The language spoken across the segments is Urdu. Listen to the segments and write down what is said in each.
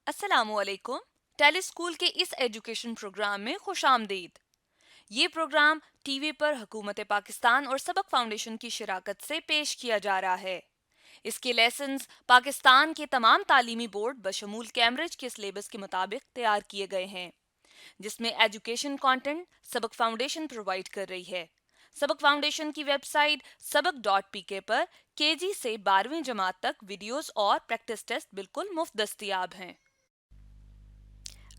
السلام علیکم. ٹیلی اسکول کے اس ایجوکیشن پروگرام میں خوش آمدید. یہ پروگرام ٹی وی پر حکومت پاکستان اور سبق فاؤنڈیشن کی شراکت سے پیش کیا جا رہا ہے. اس کے لیسنز پاکستان کے تمام تعلیمی بورڈ بشمول کیمبرج کے سلیبس کے مطابق تیار کیے گئے ہیں، جس میں ایجوکیشن کانٹینٹ سبق فاؤنڈیشن پرووائڈ کر رہی ہے. سبق فاؤنڈیشن کی ویب سائٹ sabak.pk پر KG سے 12ویں جماعت تک ویڈیوز اور پریکٹس ٹیسٹ بالکل مفت دستیاب ہیں.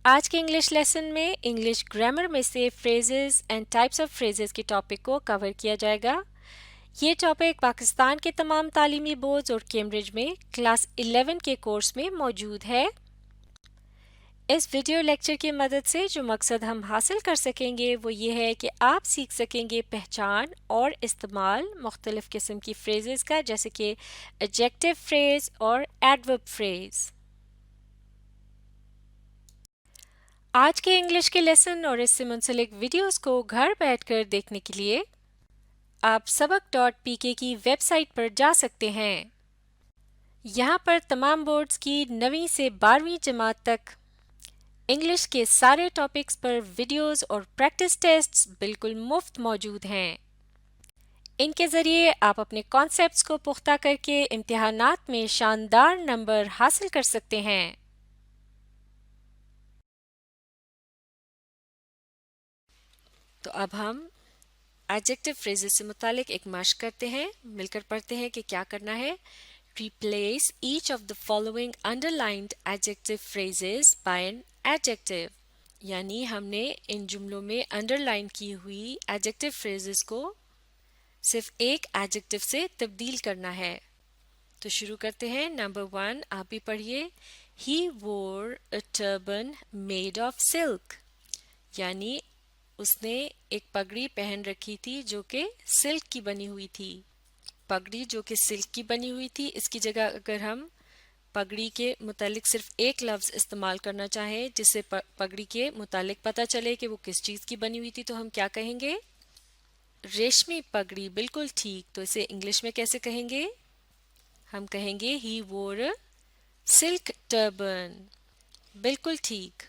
آج کے انگلش لیسن میں انگلش گرامر میں سے phrases and types of phrases کے ٹاپک کو کور کیا جائے گا. یہ ٹاپک پاکستان کے تمام تعلیمی بورڈز اور کیمبرج میں کلاس 11 کے کورس میں موجود ہے. اس ویڈیو لیکچر کی مدد سے جو مقصد ہم حاصل کر سکیں گے وہ یہ ہے کہ آپ سیکھ سکیں گے پہچان اور استعمال مختلف قسم کی فریزز کا، جیسے کہ ایڈجیکٹو فریز اور ایڈورب فریز. آج کے انگلش کے لیسن اور اس سے منسلک ویڈیوز کو گھر بیٹھ کر دیکھنے کے لیے آپ sabak.pk کی ویب سائٹ پر جا سکتے ہیں. یہاں پر تمام بورڈز کی 9ویں سے 12ویں جماعت تک انگلش کے سارے ٹاپکس پر ویڈیوز اور پریکٹس ٹیسٹس بالکل مفت موجود ہیں. ان کے ذریعے آپ اپنے کانسیپٹس کو پختہ کر کے امتحانات میں شاندار نمبر حاصل کر سکتے ہیں. تو اب ہم ایڈجیکٹو فریزز سے متعلق ایک مشق کرتے ہیں. مل کر پڑھتے ہیں کہ کیا کرنا ہے. Replace each of the following underlined adjective phrases by an adjective. یعنی ہم نے ان جملوں میں انڈر لائن کی ہوئی ایڈجیکٹو فریزز کو صرف ایک ایڈجیکٹو سے تبدیل کرنا ہے. تو شروع کرتے ہیں. نمبر 1 آپ بھی پڑھیے. He wore a turban made of silk. یعنی اس نے ایک پگڑی پہن رکھی تھی جو کہ سلک کی بنی ہوئی تھی. پگڑی جو کہ سلک کی بنی ہوئی تھی، اس کی جگہ اگر ہم پگڑی کے متعلق صرف ایک لفظ استعمال کرنا چاہیں جس سے پگڑی کے متعلق پتہ چلے کہ وہ کس چیز کی بنی ہوئی تھی، تو ہم کیا کہیں گے؟ ریشمی پگڑی. بالکل ٹھیک. تو اسے انگلش میں کیسے کہیں گے؟ ہم کہیں گے ہی وور سلک ٹربن. بالکل ٹھیک.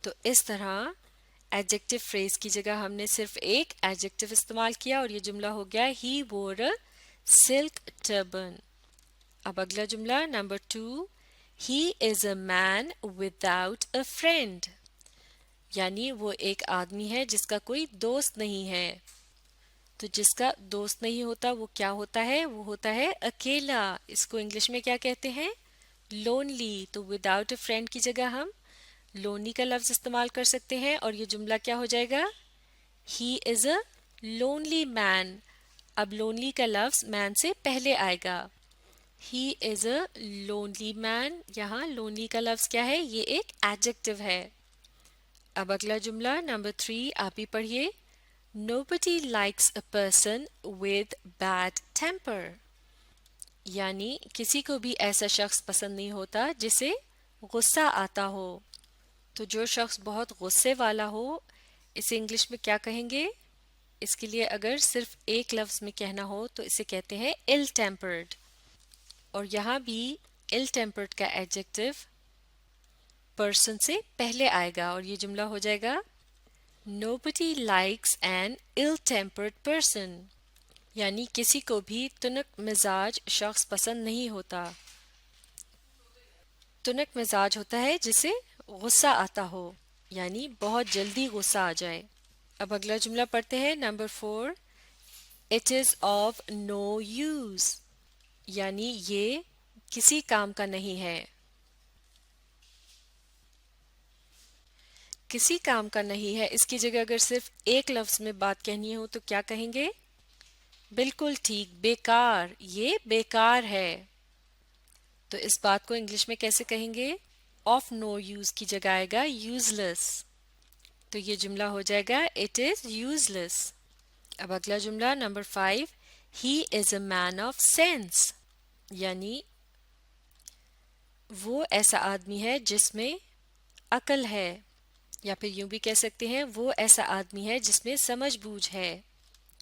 تو اس طرح ایڈجیکٹو فریز کی جگہ ہم نے صرف ایک ایڈجیکٹو استعمال کیا اور یہ جملہ ہو گیا ہی وور سلک ٹربن. اب اگلا جملہ نمبر 2 he is a man without a friend. یعنی وہ ایک آدمی ہے جس کا کوئی دوست نہیں ہے. تو جس کا دوست نہیں ہوتا وہ کیا ہوتا ہے؟ وہ ہوتا ہے اکیلا. اس کو انگلش میں کیا کہتے ہیں؟ لونلی. تو وداؤٹ اے فرینڈ کی جگہ ہم لونلی کا لفظ استعمال کر سکتے ہیں اور یہ جملہ کیا ہو جائے گا؟ ہی از اے لونلی مین. اب لونلی کا لفظ مین سے پہلے آئے گا. ہی از اے لونلی مین. یہاں لونلی کا لفظ کیا ہے؟ یہ ایک ایڈجیکٹو ہے. اب اگلا جملہ نمبر 3 آپ ہی پڑھیے. Nobody likes a person with bad temper. یعنی کسی کو بھی ایسا شخص پسند نہیں ہوتا جسے غصہ آتا ہو. تو جو شخص بہت غصے والا ہو اسے انگلش میں کیا کہیں گے؟ اس کے لیے اگر صرف ایک لفظ میں کہنا ہو تو اسے کہتے ہیں ill tempered. اور یہاں بھی ill tempered کا ایڈجیکٹو پرسن سے پہلے آئے گا اور یہ جملہ ہو جائے گا Nobody likes an ill-tempered person. یعنی کسی کو بھی تنک مزاج شخص پسند نہیں ہوتا. تنک مزاج ہوتا ہے جسے غصہ آتا ہو، یعنی بہت جلدی غصہ آ جائے. اب اگلا جملہ پڑھتے ہیں number 4 It is of no use. یعنی یہ کسی کام کا نہیں ہے. کسی کام کا نہیں ہے اس کی جگہ اگر صرف ایک لفظ میں بات کہنی ہو تو کیا کہیں گے؟ بالکل ٹھیک. بیکار. یہ بیکار ہے. تو اس بات کو انگلش میں کیسے کہیں گے؟ آف نو یوز کی جگہ آئے گا یوز لیس. تو یہ جملہ ہو جائے گا اٹ از یوز لیس. اب اگلا جملہ نمبر 5 he is a man of sense. یعنی وہ ایسا آدمی ہے جس میں عقل ہے، یا پھر یوں بھی کہہ سکتے ہیں وہ ایسا آدمی ہے جس میں سمجھ بوجھ ہے.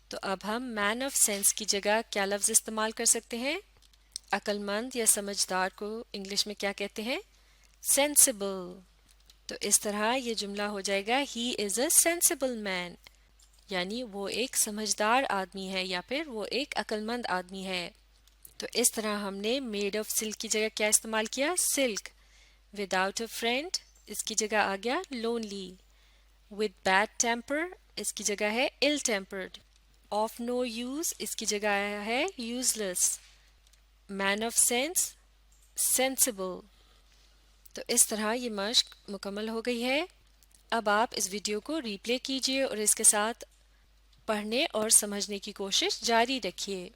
تو اب ہم مین آف سینس کی جگہ کیا لفظ استعمال کر سکتے ہیں؟ عقل مند یا سمجھدار کو انگلش میں کیا کہتے ہیں؟ sensible. تو اس طرح یہ جملہ ہو جائے گا he is a sensible man، یعنی وہ ایک سمجھدار آدمی ہے یا پھر وہ ایک عقل مند آدمی ہے۔ تو اس طرح ہم نے میڈ آف سلک کی جگہ کیا استعمال کیا؟ سلک۔ وداؤٹ اے فرینڈ اس کی جگہ آ گیا لونلی۔ ود بیڈ ٹیمپر اس کی جگہ ہے ill tempered۔ Of no use اس کی جگہ آیا ہے useless. Man of sense sensible. تو اس طرح یہ مشق مکمل ہو گئی ہے۔ اب آپ اس ویڈیو کو ری پلے کیجئے اور اس کے ساتھ پڑھنے اور سمجھنے کی کوشش جاری رکھیے۔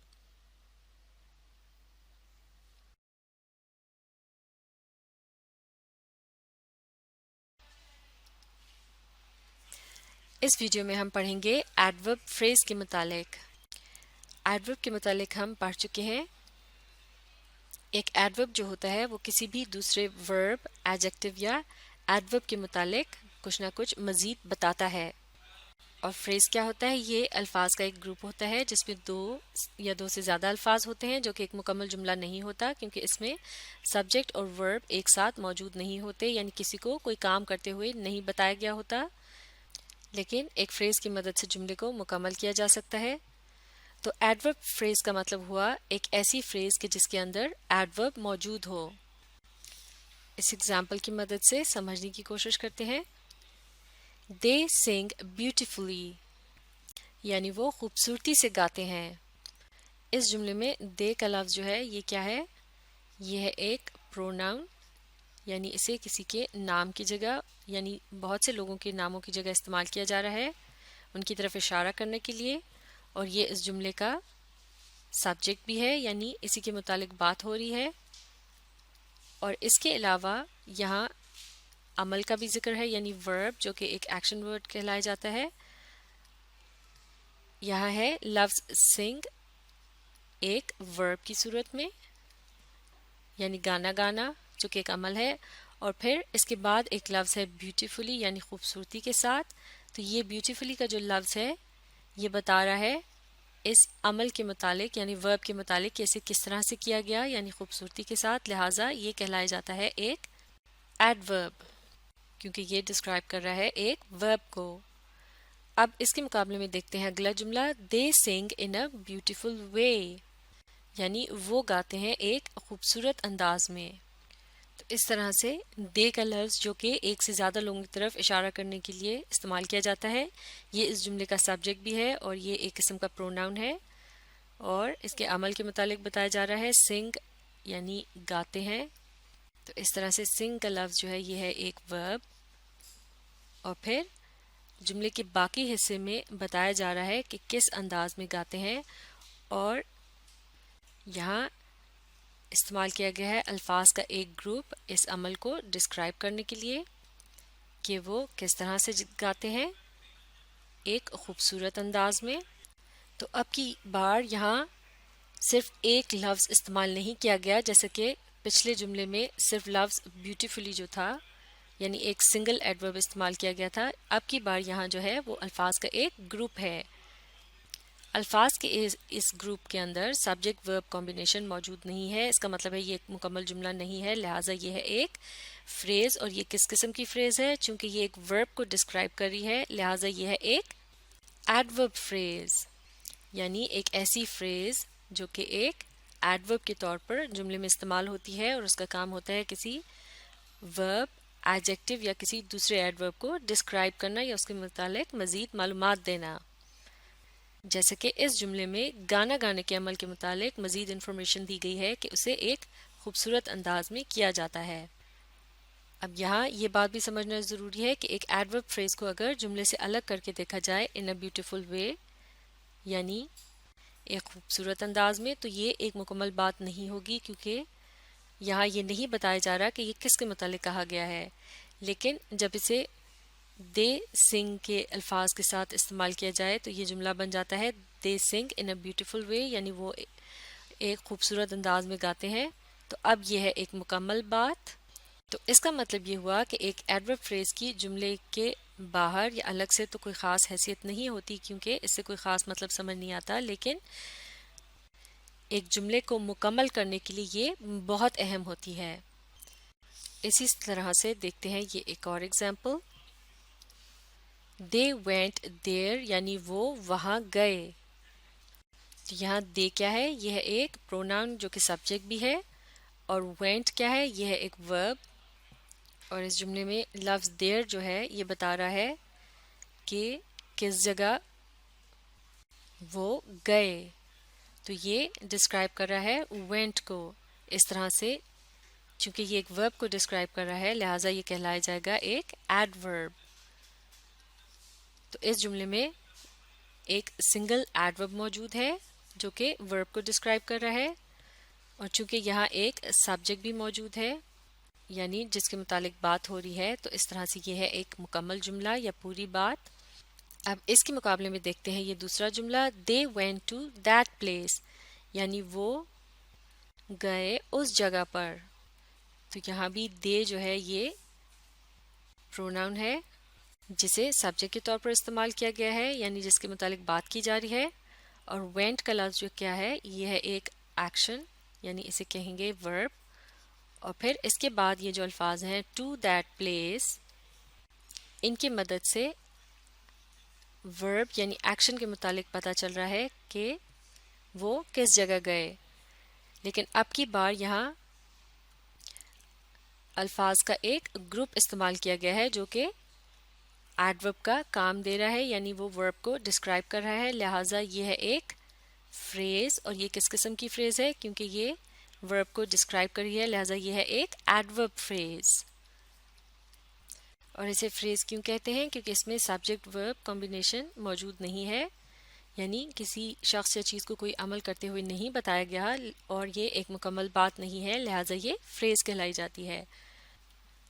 اس ویڈیو میں ہم پڑھیں گے ایڈورب فریز کے متعلق۔ ایڈورب کے متعلق ہم پڑھ چکے ہیں۔ ایک ایڈورب جو ہوتا ہے وہ کسی بھی دوسرے ورب، ایڈجیکٹو یا ایڈورب کے متعلق کچھ نہ کچھ مزید بتاتا ہے۔ اور فریز کیا ہوتا ہے؟ یہ الفاظ کا ایک گروپ ہوتا ہے جس میں دو یا دو سے زیادہ الفاظ ہوتے ہیں، جو کہ ایک مکمل جملہ نہیں ہوتا کیونکہ اس میں سبجیکٹ اور ورب ایک ساتھ موجود نہیں ہوتے، یعنی کسی کو کوئی کام کرتے ہوئے نہیں بتایا گیا ہوتا، لیکن ایک فریز کی مدد سے جملے کو مکمل کیا جا سکتا ہے۔ تو ایڈورب فریز کا مطلب ہوا ایک ایسی فریز کہ جس کے اندر ایڈورب موجود ہو۔ اس ایگزامپل کی مدد سے سمجھنے کی کوشش کرتے ہیں۔ They sing beautifully، یعنی وہ خوبصورتی سے گاتے ہیں۔ اس جملے میں they کا لفظ جو ہے یہ کیا ہے؟ یہ ہے ایک پروناؤن، یعنی اسے کسی کے نام کی جگہ، یعنی بہت سے لوگوں کے ناموں کی جگہ استعمال کیا جا رہا ہے ان کی طرف اشارہ کرنے کے لیے، اور یہ اس جملے کا سبجیکٹ بھی ہے، یعنی اسی کے متعلق بات ہو رہی ہے۔ اور اس کے علاوہ یہاں عمل کا بھی ذکر ہے، یعنی ورب جو کہ ایک ایکشن ورڈ کہلایا جاتا ہے۔ یہاں ہے لفظ سنگ ایک ورب کی صورت میں، یعنی گانا گانا جو کہ ایک عمل ہے، اور پھر اس کے بعد ایک لفظ ہے بیوٹیفلی، یعنی خوبصورتی کے ساتھ۔ تو یہ بیوٹیفلی کا جو لفظ ہے یہ بتا رہا ہے اس عمل کے متعلق، یعنی ورب کے متعلق کہ اسے کس طرح سے کیا گیا، یعنی خوبصورتی کے ساتھ، لہٰذا یہ کہلایا جاتا ہے ایک ایڈورب، کیونکہ یہ ڈسکرائب کر رہا ہے ایک ورب کو۔ اب اس کے مقابلے میں دیکھتے ہیں اگلا جملہ، دے سنگ ان اے بیوٹیفل وے، یعنی وہ گاتے ہیں ایک خوبصورت انداز میں۔ تو اس طرح سے دے کا لفظ جو کہ ایک سے زیادہ لوگوں کی طرف اشارہ کرنے کے لیے استعمال کیا جاتا ہے، یہ اس جملے کا سبجیکٹ بھی ہے اور یہ ایک قسم کا پروناؤن ہے، اور اس کے عمل کے متعلق بتایا جا رہا ہے سنگ یعنی گاتے ہیں۔ تو اس طرح سے سنگ کا لفظ جو ہے یہ ہے ایک ورب، اور پھر جملے کے باقی حصے میں بتایا جا رہا ہے کہ کس انداز میں گاتے ہیں، اور یہاں استعمال کیا گیا ہے الفاظ کا ایک گروپ اس عمل کو ڈسکرائب کرنے کے لیے کہ وہ کس طرح سے گاتے ہیں ایک خوبصورت انداز میں۔ تو اب کی بار یہاں صرف ایک لفظ استعمال نہیں کیا گیا، جیسے کہ پچھلے جملے میں صرف لفظ بیوٹیفلی جو تھا یعنی ایک سنگل ایڈورب استعمال کیا گیا تھا، اب کی بار یہاں جو ہے وہ الفاظ کا ایک گروپ ہے۔ الفاظ کے اس گروپ کے اندر سبجیکٹ ورب کمبینیشن موجود نہیں ہے، اس کا مطلب ہے یہ ایک مکمل جملہ نہیں ہے، لہٰذا یہ ہے ایک فریز، اور یہ کس قسم کی فریز ہے؟ چونکہ یہ ایک ورب کو ڈسکرائب کر رہی ہے، لہٰذا یہ ہے ایک ایڈورب فریز، یعنی ایک ایسی فریز جو کہ ایک ایڈورب کے طور پر جملے میں استعمال ہوتی ہے، اور اس کا کام ہوتا ہے کسی ورب، ایڈجیکٹو یا کسی دوسرے ایڈورب کو ڈسکرائب کرنا یا اس کے متعلق مزید معلومات دینا۔ جیسے کہ اس جملے میں گانا گانے کے عمل کے متعلق مزید انفارمیشن دی گئی ہے کہ اسے ایک خوبصورت انداز میں کیا جاتا ہے۔ اب یہاں یہ بات بھی سمجھنا ضروری ہے کہ ایک ایڈورب فریز کو اگر جملے سے الگ کر کے دیکھا جائے ان اے بیوٹیفل وے، یعنی ایک خوبصورت انداز میں، تو یہ ایک مکمل بات نہیں ہوگی، کیونکہ یہاں یہ نہیں بتایا جا رہا کہ یہ کس کے متعلق کہا گیا ہے، لیکن جب اسے دے سنگ کے الفاظ کے ساتھ استعمال کیا جائے تو یہ جملہ بن جاتا ہے دے سنگ ان اے بیوٹیفل وے، یعنی وہ ایک خوبصورت انداز میں گاتے ہیں۔ تو اب یہ ہے ایک مکمل بات۔ تو اس کا مطلب یہ ہوا کہ ایک ایڈورب فریز کی جملے کے باہر یا الگ سے تو کوئی خاص حیثیت نہیں ہوتی، کیونکہ اس سے کوئی خاص مطلب سمجھ نہیں آتا، لیکن ایک جملے کو مکمل کرنے کے لیے یہ بہت اہم ہوتی ہے۔ اسی طرح سے دیکھتے ہیں یہ ایک اور ایگزامپل. they went there یعنی وہ وہاں گئے. یہاں دے کیا ہے؟ یہ ہے ایک پروناؤن جو کہ سبجیکٹ بھی ہے، اور went کیا ہے؟ یہ ہے ایک ورب. اور اس جملے میں لفظ دیر جو ہے یہ بتا رہا ہے کہ کس جگہ وہ گئے. تو یہ ڈسکرائب کر رہا ہے went کو. اس طرح سے چونکہ یہ ایک ورب کو ڈسکرائب کر رہا ہے لہٰذا یہ کہلایا جائے گا ایک ایڈورب. تو اس جملے میں ایک سنگل ایڈورب موجود ہے جو کہ ورب کو ڈسکرائب کر رہا ہے، اور چونکہ یہاں ایک سبجیکٹ بھی موجود ہے یعنی جس کے متعلق بات ہو رہی ہے، تو اس طرح سے یہ ہے ایک مکمل جملہ یا پوری بات. اب اس کے مقابلے میں دیکھتے ہیں یہ دوسرا جملہ they went to that place یعنی وہ گئے اس جگہ پر. تو یہاں بھی they جو ہے یہ پروناؤن ہے جسے سبجیکٹ کے طور پر استعمال کیا گیا ہے یعنی جس کے متعلق بات کی جا رہی ہے. اور went کا لفظ جو کیا ہے یہ ہے ایک ایکشن یعنی اسے کہیں گے ورب. اور پھر اس کے بعد یہ جو الفاظ ہیں to that place، ان کی مدد سے ورب یعنی ایکشن کے متعلق پتہ چل رہا ہے کہ وہ کس جگہ گئے. لیکن اب کی بار یہاں الفاظ کا ایک گروپ استعمال کیا گیا ہے جو کہ ایڈورب کا کام دے رہا ہے یعنی وہ ورب کو ڈسکرائب کر رہا ہے. لہٰذا یہ ہے ایک فریز، اور یہ کس قسم کی فریز ہے؟ کیونکہ یہ ورب کو ڈسکرائب کر رہی ہے لہٰذا یہ ہے ایک ایڈورب فریز. اور اسے فریز کیوں کہتے ہیں؟ کیونکہ اس میں سبجیکٹ ورب کمبینیشن موجود نہیں ہے یعنی کسی شخص یا چیز کو کوئی عمل کرتے ہوئے نہیں بتایا گیا اور یہ ایک مکمل بات نہیں ہے لہٰذا یہ فریز کہلائی جاتی ہے.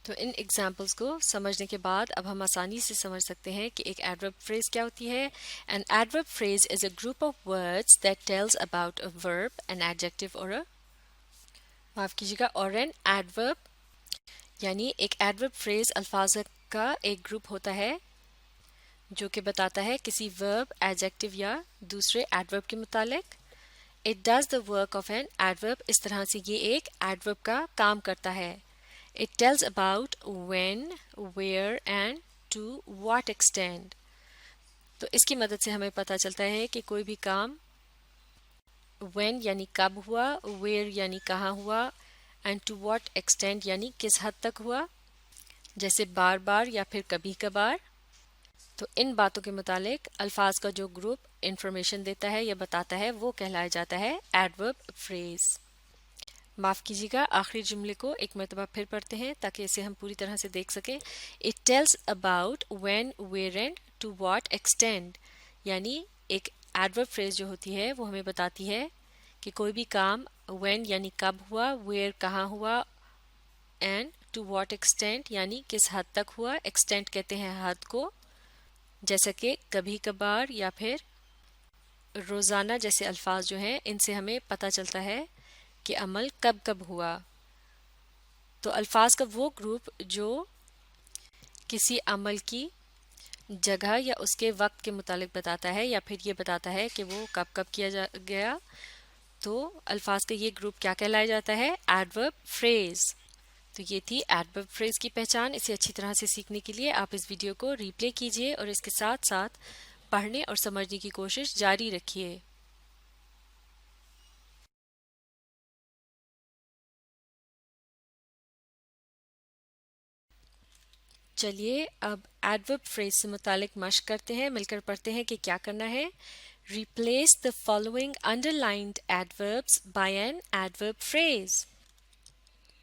تو ان ایگزامپلس کو سمجھنے کے بعد اب ہم آسانی سے سمجھ سکتے ہیں کہ ایک ایڈورب فریز کیا ہوتی ہے. An adverb phrase is a group of words that tells about a verb, an adjective or a معاف کیجیے گا اور an adverb یعنی ایک ایڈورب فریز الفاظ کا ایک گروپ ہوتا ہے جو کہ بتاتا ہے کسی ورب، ایڈجیکٹو یا دوسرے ایڈورب کے متعلق. It does the work of an adverb. اس طرح سے یہ ایک ایڈورب کا کام کرتا ہے. It tells about when, where and to what extent. تو اس کی مدد سے ہمیں پتہ چلتا ہے کہ کوئی بھی کام when یعنی کب ہوا، where یعنی کہاں ہوا and to what extent یعنی کس حد تک ہوا، جیسے بار بار یا پھر کبھی کبھار. تو ان باتوں کے متعلق الفاظ کا جو گروپ انفارمیشن دیتا ہے یا بتاتا ہے وہ کہلایا جاتا ہے ایڈورب فریز. معاف کیجیے گا آخری جملے کو ایک مرتبہ پھر پڑھتے ہیں تاکہ اسے ہم پوری طرح سے دیکھ سکیں. It tells about when, where and to what extent یعنی ایک ایڈورب فریز جو ہوتی ہے وہ ہمیں بتاتی ہے کہ کوئی بھی کام when یعنی کب ہوا، where کہاں ہوا and to what extent یعنی کس حد تک ہوا. extent کہتے ہیں حد کو، جیسا کہ کبھی کبھار یا پھر روزانہ جیسے الفاظ جو ہیں ان سے ہمیں پتہ چلتا ہے کہ عمل کب کب ہوا. تو الفاظ کا وہ گروپ جو کسی عمل کی جگہ یا اس کے وقت کے متعلق بتاتا ہے یا پھر یہ بتاتا ہے کہ وہ کب کب کیا گیا، تو الفاظ کا یہ گروپ کیا کہلایا جاتا ہے؟ Adverb phrase. تو یہ تھی ایڈورب فریز کی پہچان. اسے اچھی طرح سے سیکھنے کے لیے آپ اس ویڈیو کو ریپلے کیجیے اور اس کے ساتھ ساتھ پڑھنے اور سمجھنے کی کوشش جاری رکھیے. چلیے اب ایڈورب فریز سے متعلق مشق کرتے ہیں، مل کر پڑھتے ہیں کہ کیا کرنا ہے. Replace the following underlined adverbs by an adverb phrase.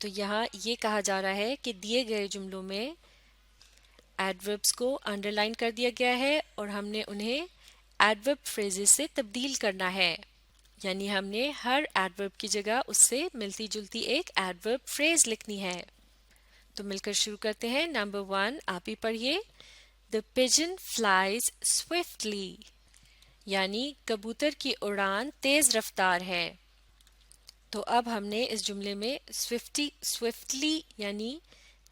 تو یہاں یہ کہا جا رہا ہے کہ دیے گئے جملوں میں ایڈوربس کو انڈر لائن کر دیا گیا ہے اور ہم نے انہیں ایڈورب فریزز سے تبدیل کرنا ہے، یعنی ہم نے ہر ایڈورب کی جگہ اس سے ملتی جلتی ایک ایڈورب فریز لکھنی ہے. تو مل کر شروع کرتے ہیں. نمبر 1 آپ ہی پڑھیے. The pigeon flies swiftly یعنی کبوتر کی اڑان تیز رفتار ہے. تو اب ہم نے اس جملے میں سوئفٹلی یعنی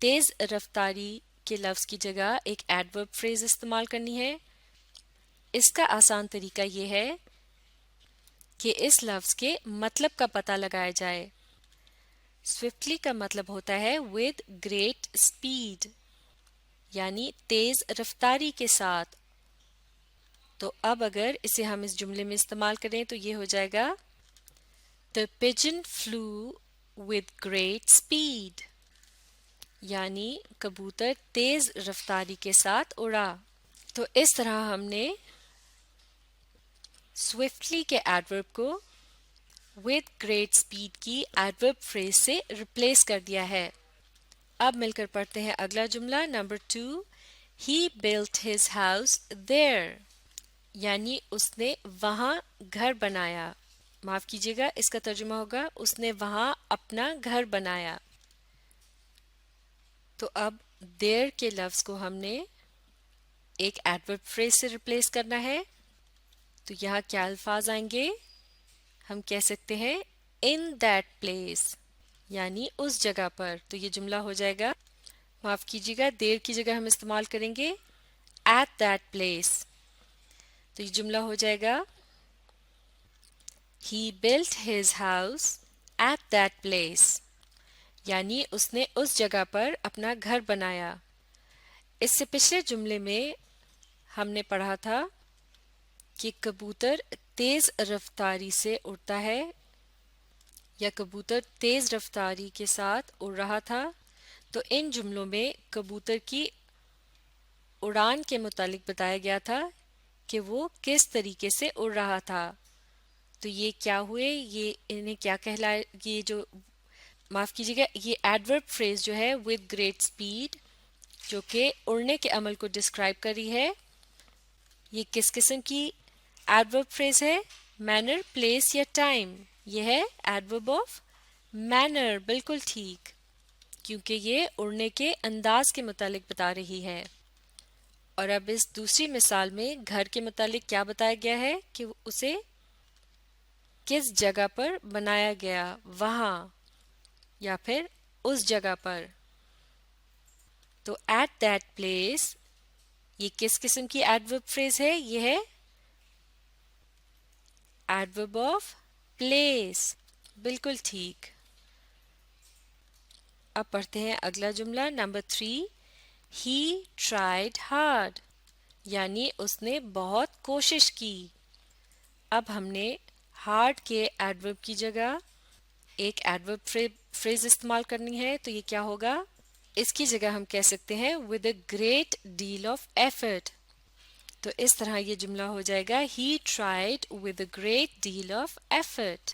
تیز رفتاری کے لفظ کی جگہ ایک ایڈورب فریز استعمال کرنی ہے. اس کا آسان طریقہ یہ ہے کہ اس لفظ کے مطلب کا پتہ لگایا جائے. swiftly کا مطلب ہوتا ہے with great speed یعنی تیز رفتاری کے ساتھ. تو اب اگر اسے ہم اس جملے میں استعمال کریں تو یہ ہو جائے گا The pigeon flew with great speed یعنی کبوتر تیز رفتاری کے ساتھ اڑا. تو اس طرح ہم نے swiftly کے ایڈورب کو with great speed کی ایڈورب فریز سے ریپلیس کر دیا ہے. اب مل کر پڑھتے ہیں اگلا جملہ نمبر 2. He built his house there یعنی اس نے وہاں گھر بنایا. معاف کیجیے گا اس کا ترجمہ ہوگا اس نے وہاں اپنا گھر بنایا. تو اب there کے لفظ کو ہم نے ایک ایڈورب فریز سے ریپلیس کرنا ہے. تو یہاں کیا الفاظ آئیں گے؟ ہم کہہ سکتے ہیں in that place یعنی اس جگہ پر. تو یہ جملہ ہو جائے گا معاف کیجیے گا دیر کی جگہ ہم استعمال کریں گے at that place. تو یہ جملہ ہو جائے گا He built his house at that place یعنی اس نے اس جگہ پر اپنا گھر بنایا. اس سے پچھلے جملے میں ہم نے پڑھا تھا کہ کبوتر تیز رفتاری سے اڑتا ہے یا کبوتر تیز رفتاری کے ساتھ اڑ رہا تھا. تو ان جملوں میں کبوتر کی اڑان کے متعلق بتایا گیا تھا کہ وہ کس طریقے سے اڑ رہا تھا. تو یہ کیا ہوئے؟ یہ انہیں کیا کہلائے؟ یہ جو معاف کیجیے گا یہ ایڈورب فریز جو ہے with great speed جو کہ اڑنے کے عمل کو ڈسکرائب کر رہی ہے یہ کس قسم کی ایڈورب فریز ہے؟ مینر، پلیس یا ٹائم. یہ ہے ایڈورب آف مینر. بالکل ٹھیک کیونکہ یہ اڑنے کے انداز کے متعلق بتا رہی ہے. اور اب اس دوسری مثال میں گھر کے متعلق کیا بتایا گیا ہے کہ اسے کس جگہ پر بنایا گیا، وہاں یا پھر اس جگہ پر. تو ایٹ دیٹ پلیس یہ کس قسم کی ایڈورب فریز ہے؟ یہ ہے ایڈورب آف پلیس. بالکل ٹھیک. اب پڑھتے ہیں اگلا جملہ نمبر 3. He tried hard یعنی اس نے بہت کوشش کی. اب ہم نے ہارڈ کے ایڈورب کی جگہ ایک ایڈورب فریز استعمال کرنی ہے. تو یہ کیا ہوگا؟ اس کی جگہ ہم کہہ سکتے ہیں with a great deal of effort. تو اس طرح یہ جملہ ہو جائے گا He tried with a great deal of effort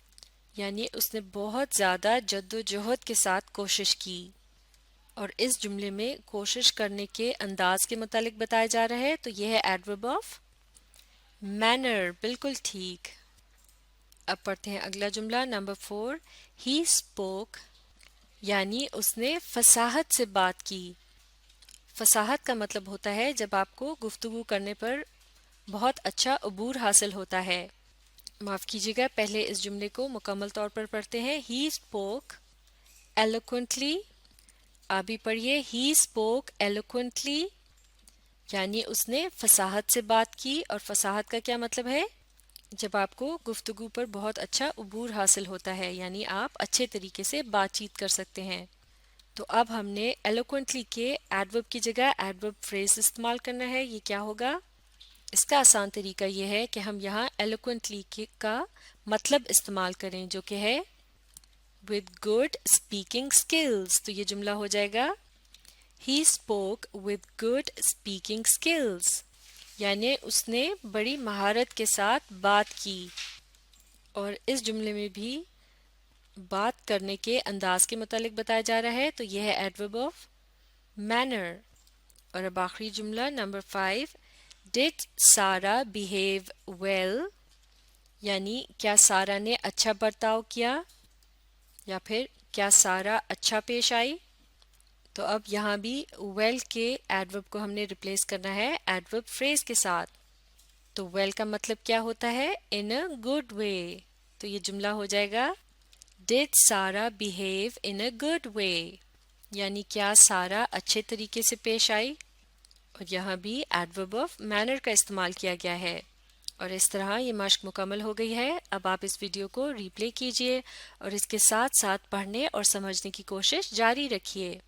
یعنی اس نے بہت زیادہ جد و جہد کے ساتھ کوشش کی. اور اس جملے میں کوشش کرنے کے انداز کے متعلق بتایا جا رہا ہے. تو یہ ہے ایڈورب آف مینر. بالکل ٹھیک. اب پڑھتے ہیں اگلا جملہ نمبر 4. He spoke یعنی اس نے فصاحت سے بات کی. فصاحت کا مطلب ہوتا ہے جب آپ کو گفتگو کرنے پر بہت اچھا عبور حاصل ہوتا ہے. معاف کیجیے گا پہلے اس جملے کو مکمل طور پر پڑھتے ہیں. He spoke eloquently. آپ بھی پڑھیے He spoke eloquently یعنی اس نے فصاحت سے بات کی. اور فصاحت کا کیا مطلب ہے؟ جب آپ کو گفتگو پر بہت اچھا عبور حاصل ہوتا ہے یعنی آپ اچھے طریقے سے بات چیت کر سکتے ہیں. تو اب ہم نے eloquently کے ایڈورب کی جگہ ایڈورب فریز استعمال کرنا ہے. یہ کیا ہوگا؟ اس کا آسان طریقہ یہ ہے کہ ہم یہاں eloquently کا مطلب استعمال کریں جو کہ ہے with good speaking skills. تو یہ جملہ ہو جائے گا He spoke with good speaking skills یعنی اس نے بڑی مہارت کے ساتھ بات کی. اور اس جملے میں بھی بات کرنے کے انداز کے متعلق بتایا جا رہا ہے. تو یہ ہے ایڈورب آف مینر. اور اب آخری جملہ نمبر 5. Did Sarah behave well یعنی کیا سارا نے اچھا برتاؤ کیا یا پھر کیا سارا اچھا پیش آئی. تو اب یہاں بھی well کے ایڈورب کو ہم نے ریپلیس کرنا ہے ایڈورب فریز کے ساتھ. تو well کا مطلب کیا ہوتا ہے؟ in a good way. تو یہ جملہ ہو جائے گا Did Sarah behave in a good way یعنی کیا سارا اچھے طریقے سے پیش آئی. اور یہاں بھی ایڈورب آف مینر کا استعمال کیا گیا ہے. اور اس طرح یہ مشق مکمل ہو گئی ہے. اب آپ اس ویڈیو کو ری پلے کیجئے اور اس کے ساتھ ساتھ پڑھنے اور سمجھنے کی کوشش جاری رکھیے.